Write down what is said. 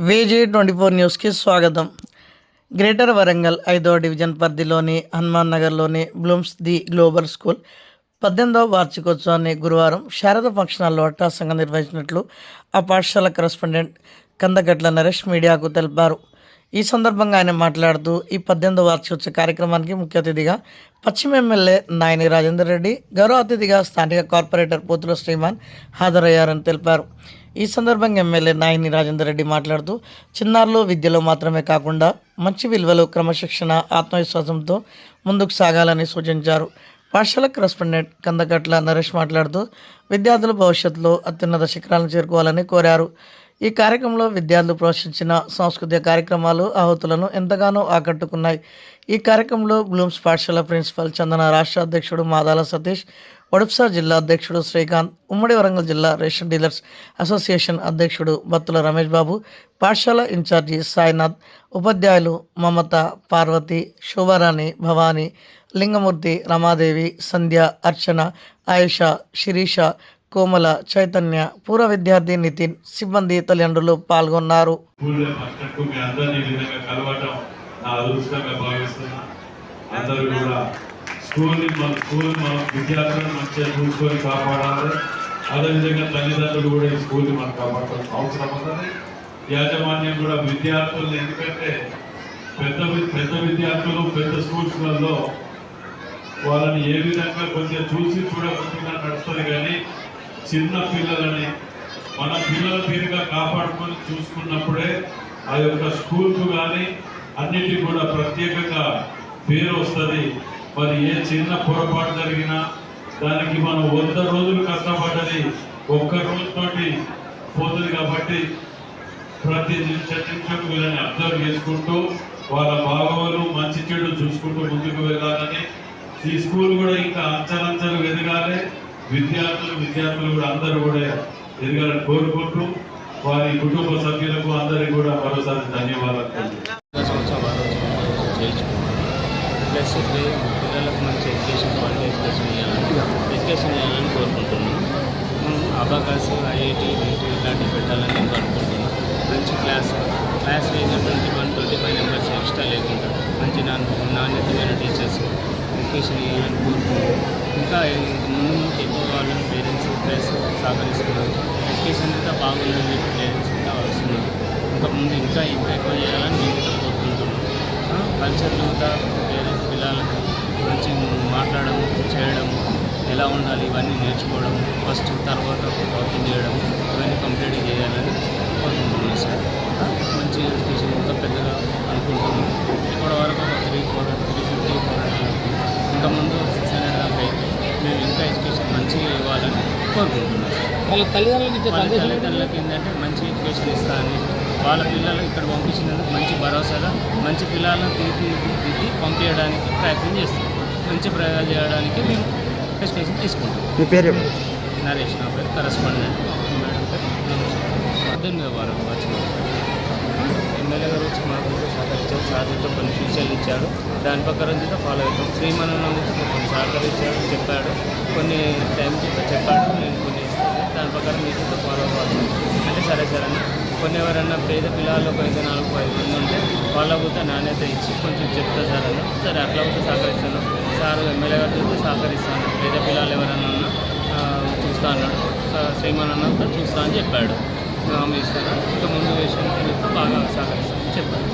VG24 న్యూస్కి స్వాగతం. Greater Warangal 5వ డివిజన్ పరిధిలోని హనుమాన్ నగర్లోని బ్లూమ్స్ ది గ్లోబల్ స్కూల్ 18వ వార్షికోత్సవాన్ని గురువారం శారద ఫంక్షన్ హాల్లో అట్టాసంగా నిర్వహించినట్లు ఆ పాఠశాల కరెస్పాండెంట్ కందగట్ల నరేష్ మీడియాకు తెలిపారు. ఈ సందర్భంగా ఆయన మాట్లాడుతూ ఈ 18వ వార్షికోత్సవ కార్యక్రమానికి ముఖ్య అతిథిగా పశ్చిమ ఎమ్మెల్యే నాయని రాజేందర్ రెడ్డి, గౌరవ అతిథిగా స్థానిక కార్పొరేటర్ పోతుల శ్రీమాన్ హాజరయ్యారని తెలిపారు. ఈ సందర్భంగా ఎమ్మెల్యే నాయని రాజేందర్ రెడ్డి మాట్లాడుతూ చిన్నారులు విద్యలో మాత్రమే కాకుండా మంచి విలువలు, క్రమశిక్షణ, ఆత్మవిశ్వాసంతో ముందుకు సాగాలని సూచించారు. పాఠశాల కరెస్పాండెంట్ కందగట్ల నరేష్ మాట్లాడుతూ విద్యార్థుల భవిష్యత్తులో అత్యున్నత శిఖరాలను చేరుకోవాలని కోరారు. ఈ కార్యక్రమంలో విద్యార్థులు ప్రోత్సహించిన సాంస్కృతిక కార్యక్రమాలు ఆహుతులను ఎంతగానో ఆకట్టుకున్నాయి. ఈ కార్యక్రమంలో బ్లూమ్స్ పాఠశాల ప్రిన్సిపల్ చందన, రాష్ట్ర అధ్యక్షుడు మాదాల సతీష్, ఒడిశా జిల్లా అధ్యక్షుడు శ్రీకాంత్, ఉమ్మడి వరంగల్ జిల్లా రేషన్ డీలర్స్ అసోసియేషన్ అధ్యక్షుడు బత్తుల రమేష్ బాబు, పాఠశాల ఇన్ఛార్జి సాయినాథ్, ఉపాధ్యాయులు మమత, పార్వతి, శోభారాణి, భవానీ, లింగమూర్తి, రమాదేవి, సంధ్య, అర్చన, ఆయుష, శిరీష, కోమల, చైతన్య, పూర్వ విద్యార్థి నితిన్, సిబ్బంది, తల్లిదండ్రులు పాల్గొన్నారు. విద్యార్థులను మంచిగా చూసుకొని కాపాడాలి. అదేవిధంగా తల్లిదండ్రులు కూడా ఈ స్కూల్ని మనం కాపాడుకోవాల్సిన అవసరం ఉన్నది. యాజమాన్యం కూడా విద్యార్థులను, ఎందుకంటే పెద్ద విద్యార్థులు పెద్ద స్కూల్స్లలో వాళ్ళని ఏ విధంగా కొంచెం చూసి చూడకుండా నడుస్తుంది, కానీ చిన్న పిల్లలని మన పిల్లల తీరుగా కాపాడుకొని చూసుకున్నప్పుడే ఆ యొక్క స్కూల్కు కానీ అన్నిటికీ కూడా ప్రత్యేకంగా పేరు వస్తుంది. మరి ఏ చిన్న పొరపాటు జరిగినా దానికి మనం 100 రోజులు కష్టపడ్డది ఒక్క రోజుతోటి పోతుంది. కాబట్టి ప్రతి నిమిషం వీళ్ళని అబ్జర్వ్ చేసుకుంటూ వాళ్ళ భావాలు మంచి చెడు చూసుకుంటూ ముందుకు వెళ్ళాలని, ఈ స్కూల్ కూడా ఇంకా అంచలంచలు ఎదగాలి. విద్యార్థులు కూడా అందరూ కూడా ఎదగాలని కోరుకుంటూ వారి కుటుంబ సభ్యులకు అందరికీ కూడా మరోసారి ధన్యవాదాలు. ప్లస్ పిల్లలకు మంచి ఎడ్యుకేషన్, క్వాలిటీ ఎడ్యుకేషన్ ఇవ్వాలని కోరుకుంటున్నాం. అబాకస్, ఐఐటి, నీటి ఇలాంటివి పెట్టాలని నేను అనుకుంటున్నాను. మంచి క్లాస్ అయిన 21-25 మెంబర్స్ ఎక్స్ట్రా లేకుండా మంచి నాణ్యతమైన టీచర్స్ ఎడ్యుకేషన్ ఇవ్వాలని కోరుకుంటున్నాం. ఇంకా ముందు ఎక్కువ వాళ్ళని పేరెంట్స్ ప్లస్ సహకరిస్తున్నారు. ఎడ్యుకేషన్ అంతా బాగుందని చెప్పి పేరెంట్స్ ఇంకా వస్తున్నారు. ఇంకా ముందు ఇంకా ఎక్కువ చేయాలని మేము కూడా కోరుకుంటున్నాం. కల్చర్లు పేరెంట్స్ పిల్లలకి మంచి మాట్లాడడం, చేయడం, ఎలా ఉండాలి ఇవన్నీ నేర్చుకోవడం, ఫస్ట్ తర్వాత వాకింగ్ చేయడం, ఇవన్నీ కంప్లీట్ చేయాలని కోరుకుంటున్నాం సార్. మంచి ఎడ్యుకేషన్ ఇంకా పెద్దగా అనుకుంటున్నాం. ఇప్పటి వరకు 350 ఇంకా ముందు 600 దాకా అయితే మేము ఇంకా ఎడ్యుకేషన్ మంచిగా ఇవ్వాలని కోరుకుంటున్నాం. వాళ్ళ తల్లిదండ్రులకి ఏంటంటే మంచి ఎడ్యుకేషన్ ఇస్తానని, వాళ్ళ పిల్లలు ఇక్కడ పంపించినందుకు మంచి భరోసాగా మంచి పిల్లలను దిద్ది పంపించడానికి ప్రయత్నం చేస్తాం. మంచి ప్రయోగాలు చేయడానికి మేము ఎడ్యుకేషన్ తీసుకుంటాం. మీ పేరు? నరేష్ నా పేరు, కరెస్పాండెంట్. మేడం పేరు 18వ వారం వచ్చిన ఎమ్మెల్యే గారు వచ్చి మాకు సహకరించారు. సార్లతో కొన్ని సూచనలు ఇచ్చాడు. దాని ప్రకారం చేత ఫాలో అవుతాం. శ్రీమనంతో కొన్ని సహకరించాడు, చెప్పాడు, కొన్ని టైంకి చెప్పాడు, నేను కొన్ని ఇస్తాను. దాని ప్రకారం మీతో ఫాలో అవ్వాలి అంటే సరే అని కొన్ని ఎవరన్నా పేద పిల్లలు ఒక 4-5 మంది ఉంటే వాళ్ళకు కూడా నాణ్యత ఇచ్చి కొంచెం చెప్తా సార్ అన్న. సరే అట్లా కూడా సహకరిస్తాను సార్. ఎమ్మెల్యే గారితో సహకరిస్తాను. పేద పిల్లలు ఎవరన్నా ఉన్నా చూస్తా అన్నాడు. శ్రీమనంతో చూస్తా అని చెప్పాడు. హామీ ఇస్తాను. ఇంకా ముందు విషయం బాగా సహకరిస్తాను చెప్పాడు.